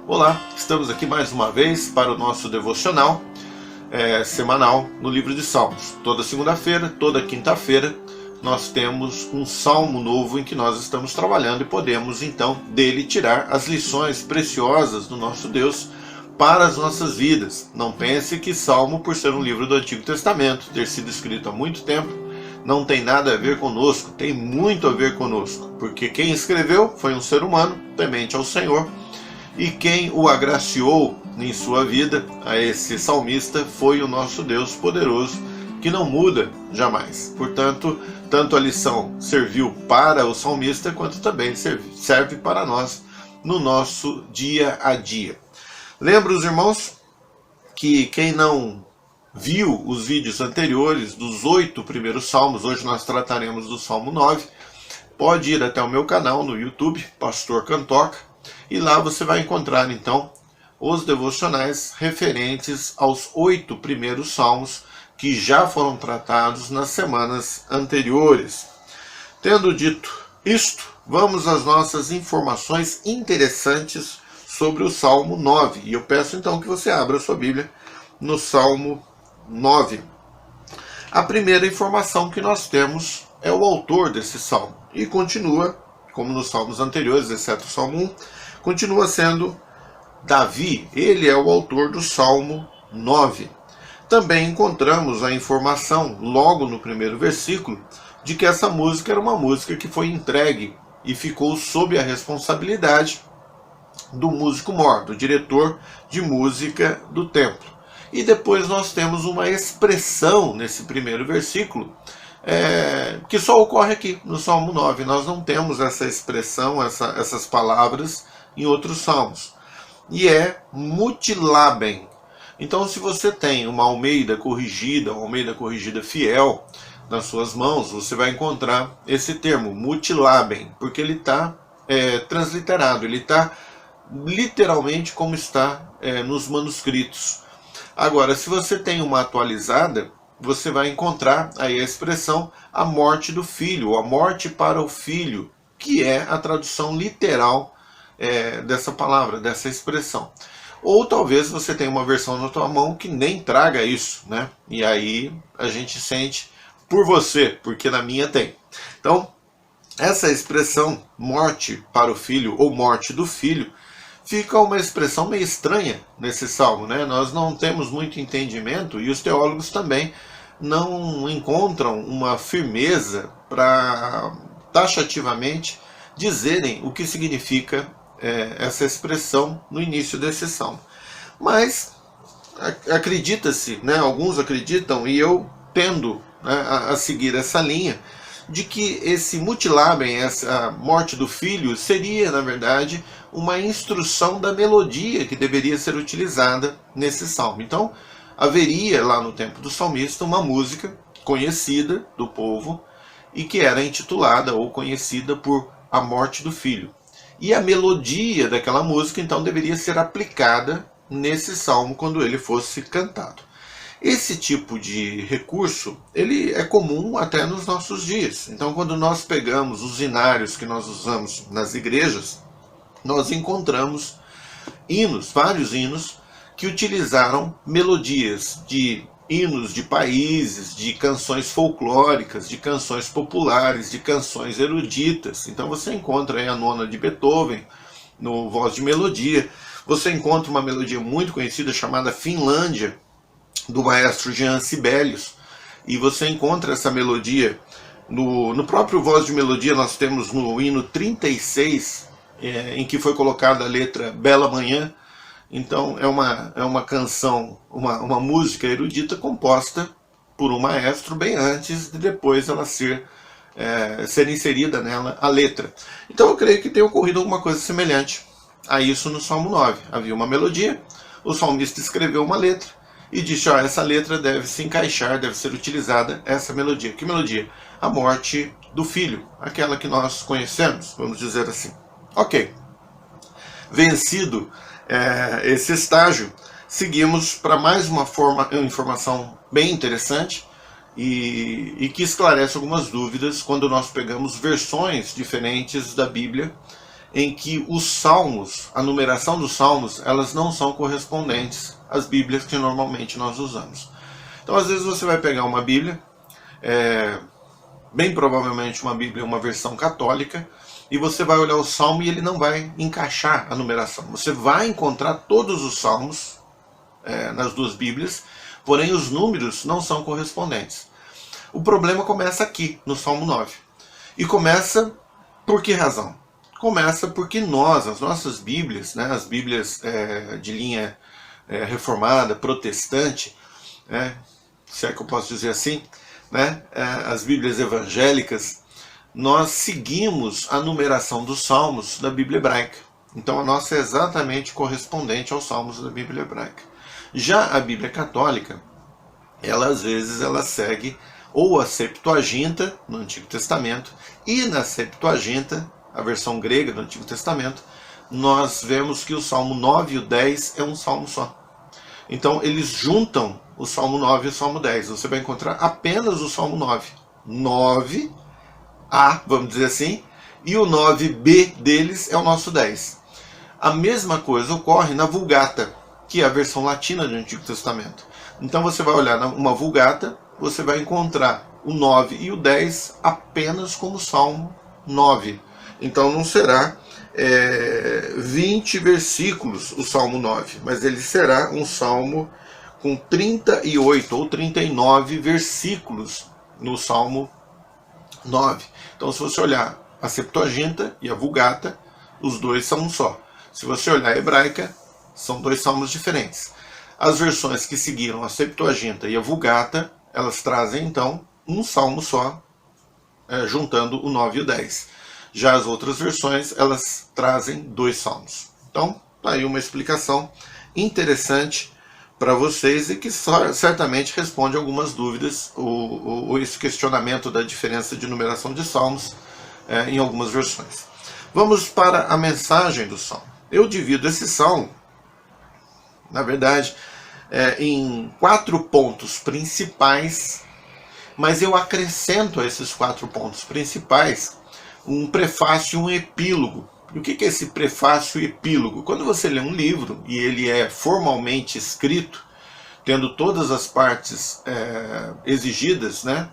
Olá, estamos aqui mais uma vez para o nosso devocional semanal no livro de Salmos. Toda segunda-feira, toda quinta-feira, nós temos um salmo novo em que nós estamos trabalhando e podemos então dele tirar as lições preciosas do nosso Deus para as nossas vidas. Não pense que Salmo, por ser um livro do Antigo Testamento, ter sido escrito há muito tempo, não tem nada a ver conosco, tem muito a ver conosco, porque quem escreveu foi um ser humano, temente ao Senhor, e quem o agraciou em sua vida, a esse salmista, foi o nosso Deus poderoso, que não muda jamais. Portanto, tanto a lição serviu para o salmista, quanto também serve para nós no nosso dia a dia. Lembro os irmãos que quem não viu os vídeos anteriores dos 8 primeiros salmos, hoje nós trataremos do Salmo 9, pode ir até o meu canal no YouTube, Pastor Cantoca, e lá você vai encontrar então os devocionais referentes aos 8 primeiros salmos que já foram tratados nas semanas anteriores. Tendo dito isto, vamos às nossas informações interessantes sobre o Salmo 9. E eu peço então que você abra a sua Bíblia no Salmo 9. A primeira informação que nós temos é o autor desse salmo. E continua, como nos salmos anteriores, exceto o Salmo 1, continua sendo Davi. Ele é o autor do Salmo 9. Também encontramos a informação, logo no primeiro versículo, de que essa música era uma música que foi entregue e ficou sob a responsabilidade do músico mor, do diretor de música do templo. E depois nós temos uma expressão nesse primeiro versículo, que só ocorre aqui no Salmo 9. Nós não temos essa expressão, essas palavras em outros salmos. E é mutilabem. Então, se você tem uma Almeida corrigida fiel nas suas mãos, você vai encontrar esse termo, mutilabem, porque ele está transliterado, ele está literalmente como está nos manuscritos. Agora, se você tem uma atualizada, você vai encontrar aí a expressão a morte do filho, ou a morte para o filho, que é a tradução literal dessa palavra, dessa expressão. Ou talvez você tenha uma versão na tua mão que nem traga isso, né? E aí a gente sente por você, porque na minha tem. Então, essa expressão morte para o filho ou morte do filho fica uma expressão meio estranha nesse salmo, né? Nós não temos muito entendimento e os teólogos também não encontram uma firmeza para taxativamente dizerem o que significa essa expressão no início desse salmo. Mas acredita-se, né, alguns acreditam, e eu tendo a seguir essa linha, de que esse mutilabem, essa morte do filho, seria, na verdade, uma instrução da melodia que deveria ser utilizada nesse salmo. Então, haveria lá no tempo do salmista uma música conhecida do povo e que era intitulada ou conhecida por A Morte do Filho. E a melodia daquela música, então, deveria ser aplicada nesse salmo quando ele fosse cantado. Esse tipo de recurso, ele é comum até nos nossos dias. Então, quando nós pegamos os hinários que nós usamos nas igrejas, nós encontramos hinos, vários hinos, que utilizaram melodias de hinos de países, de canções folclóricas, de canções populares, de canções eruditas. Então você encontra aí a nona de Beethoven no Voz de Melodia. Você encontra uma melodia muito conhecida chamada Finlândia, do maestro Jean Sibelius. E você encontra essa melodia no próprio Voz de Melodia. Nós temos no hino 36, em que foi colocada a letra Bela Manhã. Então é uma canção, uma música erudita composta por um maestro bem antes de depois ela ser inserida nela a letra. Então eu creio que tem ocorrido alguma coisa semelhante a isso no Salmo 9. Havia uma melodia, o salmista escreveu uma letra e disse, essa letra deve se encaixar, deve ser utilizada essa melodia. Que melodia? A morte do filho, aquela que nós conhecemos, vamos dizer assim. Ok. Vencido esse estágio, seguimos para mais uma informação bem interessante e que esclarece algumas dúvidas quando nós pegamos versões diferentes da Bíblia em que os salmos, a numeração dos salmos, elas não são correspondentes às Bíblias que normalmente nós usamos. Então, às vezes você vai pegar uma Bíblia, bem provavelmente uma Bíblia, uma versão católica, e você vai olhar o salmo e ele não vai encaixar a numeração. Você vai encontrar todos os salmos nas duas Bíblias, porém os números não são correspondentes. O problema começa aqui, no Salmo 9. E começa por que razão? Começa porque nós, as nossas Bíblias, né, as Bíblias de linha reformada, protestante, se é que eu posso dizer assim, né, as Bíblias evangélicas, nós seguimos a numeração dos salmos da Bíblia hebraica. Então a nossa é exatamente correspondente aos salmos da Bíblia hebraica. Já a Bíblia católica, ela às vezes ela segue ou a Septuaginta no Antigo Testamento, e na Septuaginta, a versão grega do Antigo Testamento, nós vemos que o Salmo 9 e o 10 é um salmo só. Então eles juntam o Salmo 9 e o Salmo 10. Você vai encontrar apenas o Salmo 9. 9a, vamos dizer assim, e o 9b deles é o nosso 10. A mesma coisa ocorre na Vulgata, que é a versão latina do Antigo Testamento. Então você vai olhar uma Vulgata, você vai encontrar o 9 e o 10 apenas como Salmo 9. Então não será 20 versículos o Salmo 9, mas ele será um salmo com 38 ou 39 versículos no Salmo 9. Então se você olhar a Septuaginta e a Vulgata, os dois são um só. Se você olhar a hebraica, são dois salmos diferentes. As versões que seguiram a Septuaginta e a Vulgata, elas trazem então um salmo só, juntando o 9 e o 10. Já as outras versões, elas trazem dois salmos. Então, tá aí uma explicação interessante para vocês e que certamente responde algumas dúvidas, ou esse questionamento da diferença de numeração de salmos em algumas versões. Vamos para a mensagem do salmo. Eu divido esse salmo, na verdade, em 4 pontos principais, mas eu acrescento a esses 4 pontos principais um prefácio e um epílogo. E o que é esse prefácio e epílogo? Quando você lê um livro e ele é formalmente escrito, tendo todas as partes exigidas, né,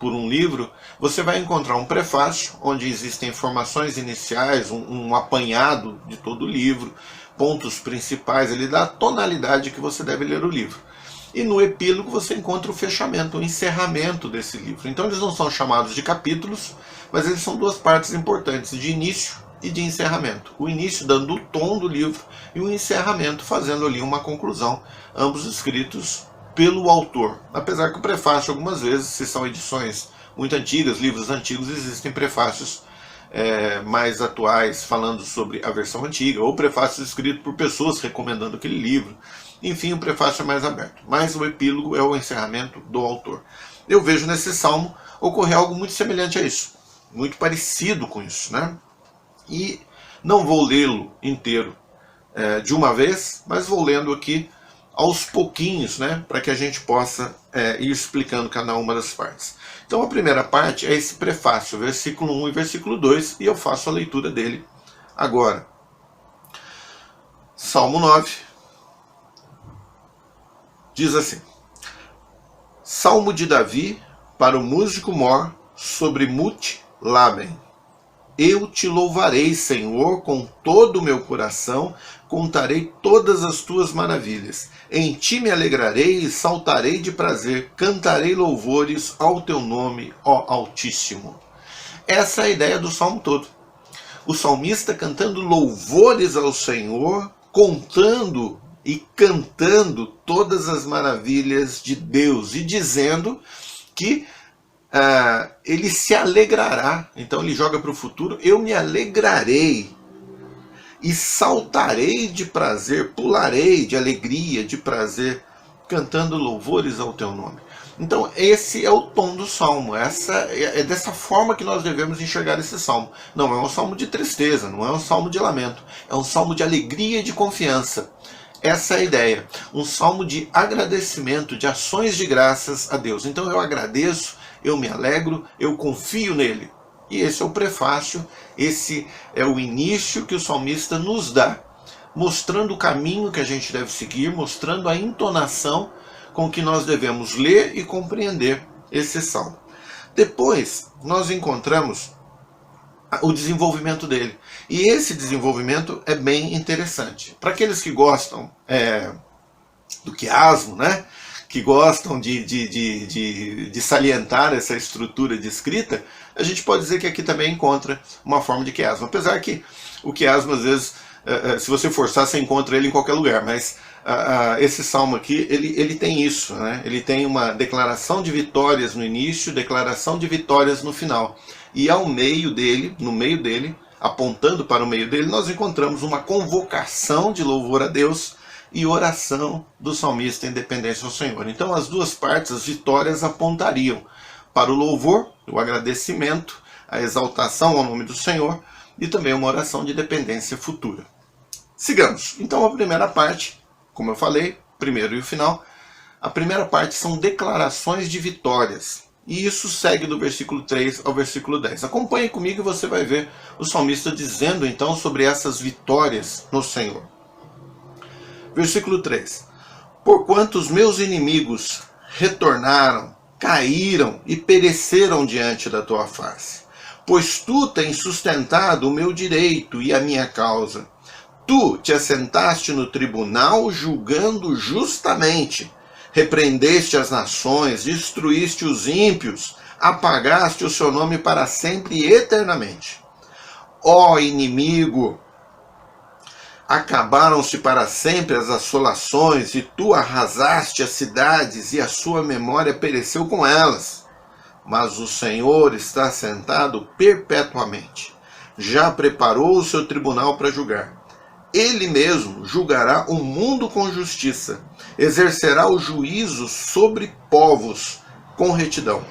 por um livro, você vai encontrar um prefácio, onde existem informações iniciais, um apanhado de todo o livro, pontos principais, ele dá a tonalidade que você deve ler o livro. E no epílogo você encontra o fechamento, o encerramento desse livro. Então eles não são chamados de capítulos, mas eles são duas partes importantes, de início e de encerramento. O início dando o tom do livro e o encerramento fazendo ali uma conclusão, ambos escritos pelo autor. Apesar que o prefácio, algumas vezes, se são edições muito antigas, livros antigos, existem prefácios mais atuais falando sobre a versão antiga, ou prefácios escritos por pessoas recomendando aquele livro. Enfim, o prefácio é mais aberto, mas o epílogo é o encerramento do autor. Eu vejo nesse salmo ocorrer algo muito semelhante a isso, muito parecido com isso, né? E não vou lê-lo inteiro de uma vez, mas vou lendo aqui aos pouquinhos, né, para que a gente possa ir explicando cada uma das partes. Então a primeira parte é esse prefácio, versículo 1 e versículo 2, e eu faço a leitura dele agora. Salmo 9 diz assim: Salmo de Davi para o músico mor sobre Mut Laben. Eu te louvarei, Senhor, com todo o meu coração, contarei todas as tuas maravilhas. Em ti me alegrarei e saltarei de prazer, cantarei louvores ao teu nome, ó Altíssimo. Essa é a ideia do salmo todo. O salmista cantando louvores ao Senhor, contando e cantando todas as maravilhas de Deus e dizendo que ele se alegrará. Então ele joga para o futuro: eu me alegrarei e saltarei de prazer, pularei de alegria, de prazer, cantando louvores ao teu nome. Então esse é o tom do salmo, é dessa forma que nós devemos enxergar esse salmo. Não é um salmo de tristeza, não é um salmo de lamento, é um salmo de alegria e de confiança. Essa é a ideia, um salmo de agradecimento, de ações de graças a Deus. Então eu agradeço, eu me alegro, eu confio nele. E esse é o prefácio, esse é o início que o salmista nos dá, mostrando o caminho que a gente deve seguir, mostrando a entonação com que nós devemos ler e compreender esse salmo. Depois, nós encontramos o desenvolvimento dele. E esse desenvolvimento é bem interessante. Para aqueles que gostam do quiasmo, né? Que gostam de salientar essa estrutura de escrita, a gente pode dizer que aqui também encontra uma forma de quiasmo. Apesar que o quiasmo, às vezes, se você forçar, você encontra ele em qualquer lugar. Mas esse salmo aqui, ele tem isso, né? Ele tem uma declaração de vitórias no início, declaração de vitórias no final. E ao meio dele, no meio dele, apontando para o meio dele, nós encontramos uma convocação de louvor a Deus e oração do salmista em dependência ao Senhor. Então as duas partes, as vitórias, apontariam para o louvor, o agradecimento, a exaltação ao nome do Senhor e também uma oração de dependência futura. Sigamos. Então a primeira parte, como eu falei, primeiro e o final, a primeira parte são declarações de vitórias. E isso segue do versículo 3 ao versículo 10. Acompanhe comigo e você vai ver o salmista dizendo então sobre essas vitórias no Senhor. Versículo 3. Porquanto os meus inimigos retornaram, caíram e pereceram diante da tua face. Pois tu tens sustentado o meu direito e a minha causa. Tu te assentaste no tribunal julgando justamente. Repreendeste as nações, destruíste os ímpios, apagaste o seu nome para sempre e eternamente. Ó inimigo, acabaram-se para sempre as assolações, e tu arrasaste as cidades, e a sua memória pereceu com elas. Mas o Senhor está sentado perpetuamente. Já preparou o seu tribunal para julgar. Ele mesmo julgará o mundo com justiça, exercerá o juízo sobre povos com retidão.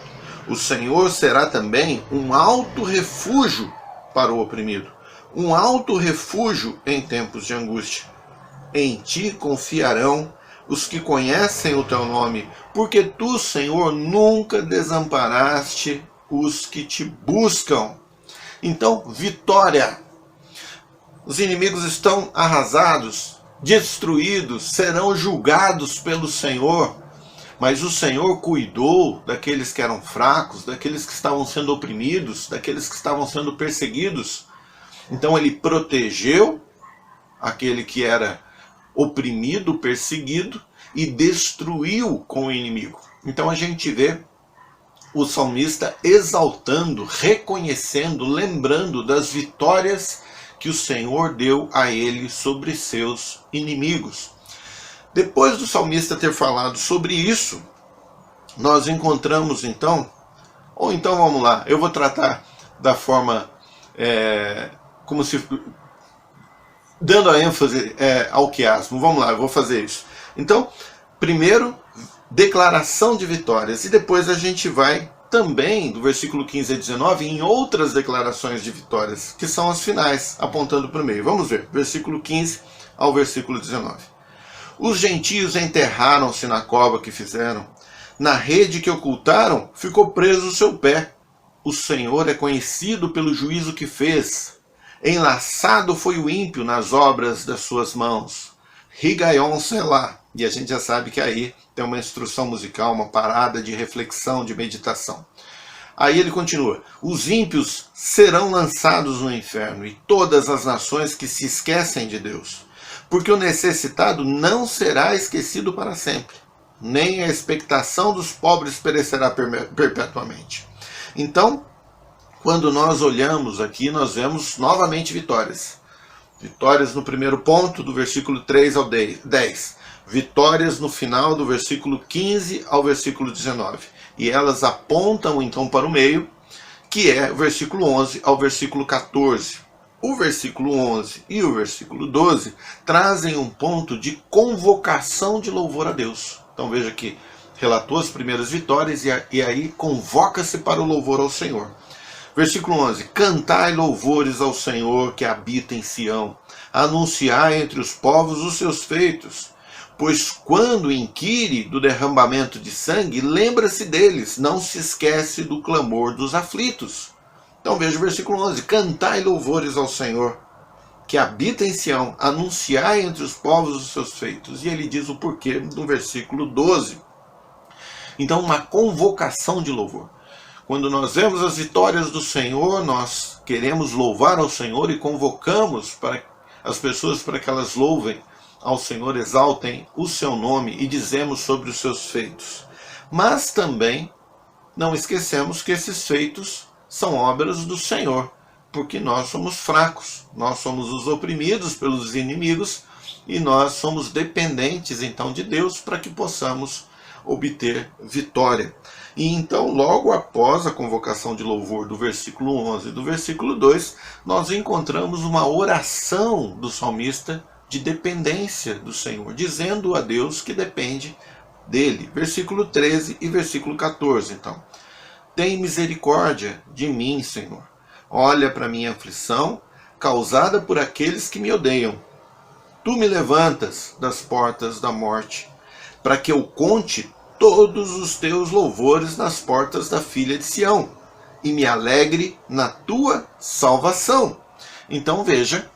O Senhor será também um alto refúgio para o oprimido, um alto refúgio em tempos de angústia. Em ti confiarão os que conhecem o teu nome, porque tu, Senhor, nunca desamparaste os que te buscam. Então, vitória. Os inimigos estão arrasados, destruídos, serão julgados pelo Senhor. Mas o Senhor cuidou daqueles que eram fracos, daqueles que estavam sendo oprimidos, daqueles que estavam sendo perseguidos. Então ele protegeu aquele que era oprimido, perseguido, e destruiu com o inimigo. Então a gente vê o salmista exaltando, reconhecendo, lembrando das vitórias que o Senhor deu a ele sobre seus inimigos. Depois do salmista ter falado sobre isso, nós encontramos então, vamos lá, eu vou tratar da forma, como se, dando a ênfase ao quiasmo, vamos lá, eu vou fazer isso. Então, primeiro, declaração de vitórias, e depois a gente vai também, do versículo 15 a 19, em outras declarações de vitórias, que são as finais, apontando para o meio. Vamos ver, versículo 15 ao versículo 19. Os gentios enterraram-se na cova que fizeram, na rede que ocultaram, ficou preso o seu pé. O Senhor é conhecido pelo juízo que fez. Enlaçado foi o ímpio nas obras das suas mãos. Rigaion Selá. E a gente já sabe que aí tem uma instrução musical, uma parada de reflexão, de meditação. Aí ele continua: os ímpios serão lançados no inferno, e todas as nações que se esquecem de Deus. Porque o necessitado não será esquecido para sempre, nem a expectação dos pobres perecerá perpetuamente. Então, quando nós olhamos aqui, nós vemos novamente vitórias. Vitórias no primeiro ponto, do versículo 3 ao 10. Vitórias no final, do versículo 15 ao versículo 19. E elas apontam então para o meio, que é o versículo 11 ao versículo 14. O versículo 11 e o versículo 12 trazem um ponto de convocação de louvor a Deus. Então veja que relatou as primeiras vitórias e aí convoca-se para o louvor ao Senhor. Versículo 11. Cantai louvores ao Senhor que habita em Sião. Anunciai entre os povos os seus feitos. Pois quando inquire do derramamento de sangue, lembra-se deles, não se esquece do clamor dos aflitos. Então veja o versículo 11: cantai louvores ao Senhor, que habita em Sião, anunciai entre os povos os seus feitos. E ele diz o porquê no versículo 12. Então, uma convocação de louvor. Quando nós vemos as vitórias do Senhor, nós queremos louvar ao Senhor e convocamos para as pessoas para que elas louvem ao Senhor, exaltem o seu nome e dizemos sobre os seus feitos. Mas também não esquecemos que esses feitos são obras do Senhor, porque nós somos fracos, nós somos os oprimidos pelos inimigos e nós somos dependentes então de Deus para que possamos obter vitória. E então, logo após a convocação de louvor do versículo 11 e do versículo 2, nós encontramos uma oração do salmista de dependência do Senhor, dizendo a Deus que depende dele. Versículo 13 e versículo 14, então. Tem misericórdia de mim, Senhor. Olha para minha aflição, causada por aqueles que me odeiam. Tu me levantas das portas da morte, para que eu conte todos os teus louvores nas portas da filha de Sião, e me alegre na tua salvação. Então veja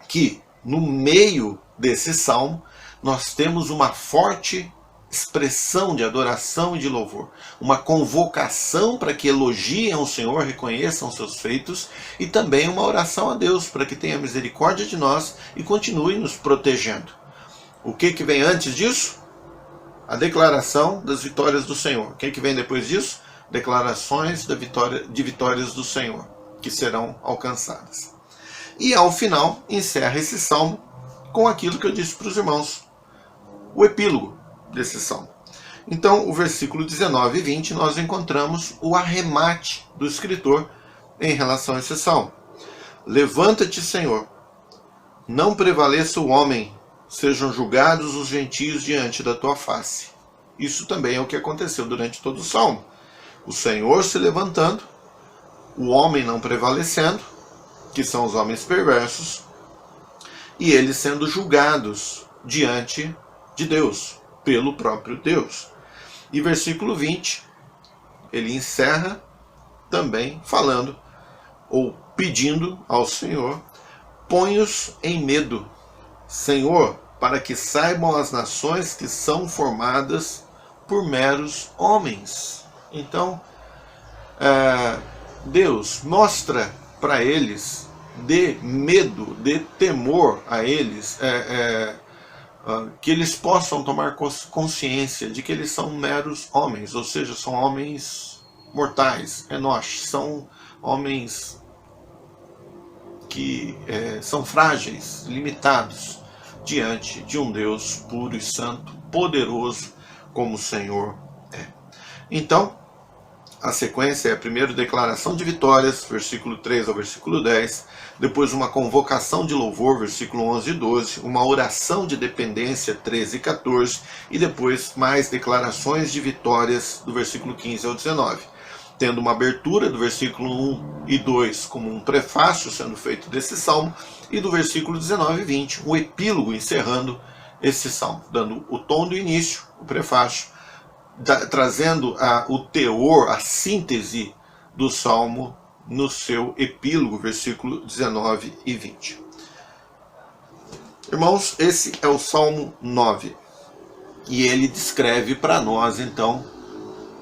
que no meio desse salmo nós temos uma forte expressão de adoração e de louvor, uma convocação para que elogiem o Senhor, reconheçam seus feitos, e também uma oração a Deus para que tenha misericórdia de nós e continue nos protegendo. O que vem antes disso? A declaração das vitórias do Senhor. O que vem depois disso? Declarações de vitórias do Senhor, que serão alcançadas. E ao final, encerra esse salmo com aquilo que eu disse para os irmãos, o epílogo desse salmo. Então, o versículo 19 e 20, nós encontramos o arremate do escritor em relação a esse salmo. Levanta-te, Senhor, não prevaleça o homem, sejam julgados os gentios diante da tua face. Isso também é o que aconteceu durante todo o salmo. O Senhor se levantando, o homem não prevalecendo, que são os homens perversos, e eles sendo julgados diante de Deus, pelo próprio Deus. E versículo 20, ele encerra também falando, ou pedindo ao Senhor, põe-os em medo, Senhor, para que saibam as nações que são formadas por meros homens. Então, Deus mostra para eles, dê medo, dê temor a eles, que eles possam tomar consciência de que eles são meros homens, ou seja, são homens mortais, são homens que são frágeis, limitados, diante de um Deus puro e santo, poderoso, como o Senhor é. Então, a sequência é a primeira declaração de vitórias, versículo 3 ao versículo 10, depois uma convocação de louvor, versículo 11 e 12, uma oração de dependência, 13 e 14, e depois mais declarações de vitórias, do versículo 15 ao 19. Tendo uma abertura do versículo 1 e 2 como um prefácio sendo feito desse salmo, e do versículo 19 e 20, um epílogo encerrando esse salmo, dando o tom do início, o prefácio, trazendo o teor, a síntese do salmo no seu epílogo, versículo 19 e 20. Irmãos, esse é o Salmo 9, e ele descreve para nós, então,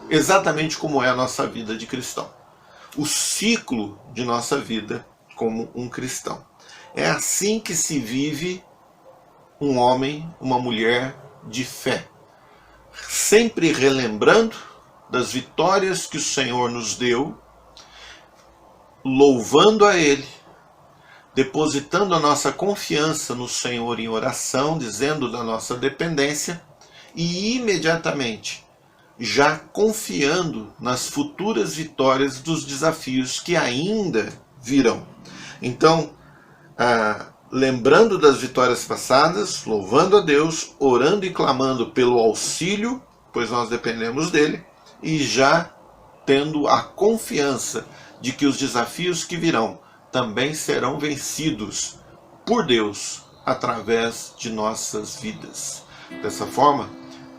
exatamente como é a nossa vida de cristão. O ciclo de nossa vida como um cristão. É assim que se vive um homem, uma mulher de fé. Sempre relembrando das vitórias que o Senhor nos deu, louvando a Ele, depositando a nossa confiança no Senhor em oração, dizendo da nossa dependência, e imediatamente já confiando nas futuras vitórias dos desafios que ainda virão. Então, lembrando das vitórias passadas, louvando a Deus, orando e clamando pelo auxílio, pois nós dependemos dele, e já tendo a confiança de que os desafios que virão também serão vencidos por Deus através de nossas vidas. Dessa forma,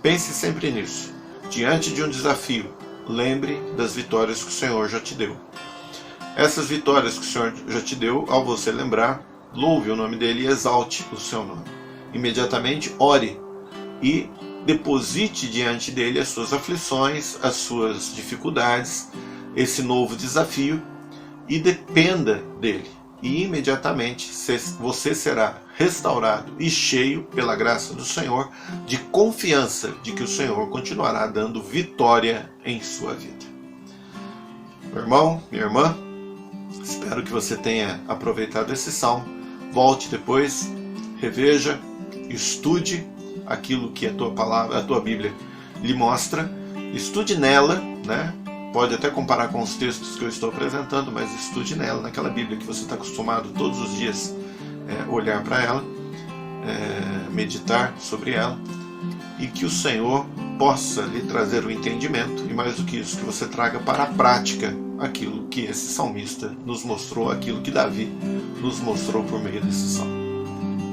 pense sempre nisso. Diante de um desafio, lembre das vitórias que o Senhor já te deu. Essas vitórias que o Senhor já te deu, ao você lembrar, louve o nome dele e exalte o seu nome. Imediatamente ore e deposite diante dele as suas aflições, as suas dificuldades, esse novo desafio, e dependa dele. E imediatamente você será restaurado e cheio, pela graça do Senhor, de confiança de que o Senhor continuará dando vitória em sua vida. Meu irmão, minha irmã, espero que você tenha aproveitado esse salmo. Volte depois, reveja, estude aquilo que a tua palavra, a tua Bíblia lhe mostra. Estude nela, né? Pode até comparar com os textos que eu estou apresentando, mas estude nela, naquela Bíblia que você está acostumado todos os dias olhar para ela, meditar sobre ela, e que o Senhor possa lhe trazer o entendimento, e mais do que isso, que você traga para a prática aquilo que esse salmista nos mostrou, aquilo que Davi nos mostrou por meio desse salmo.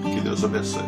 Que Deus abençoe.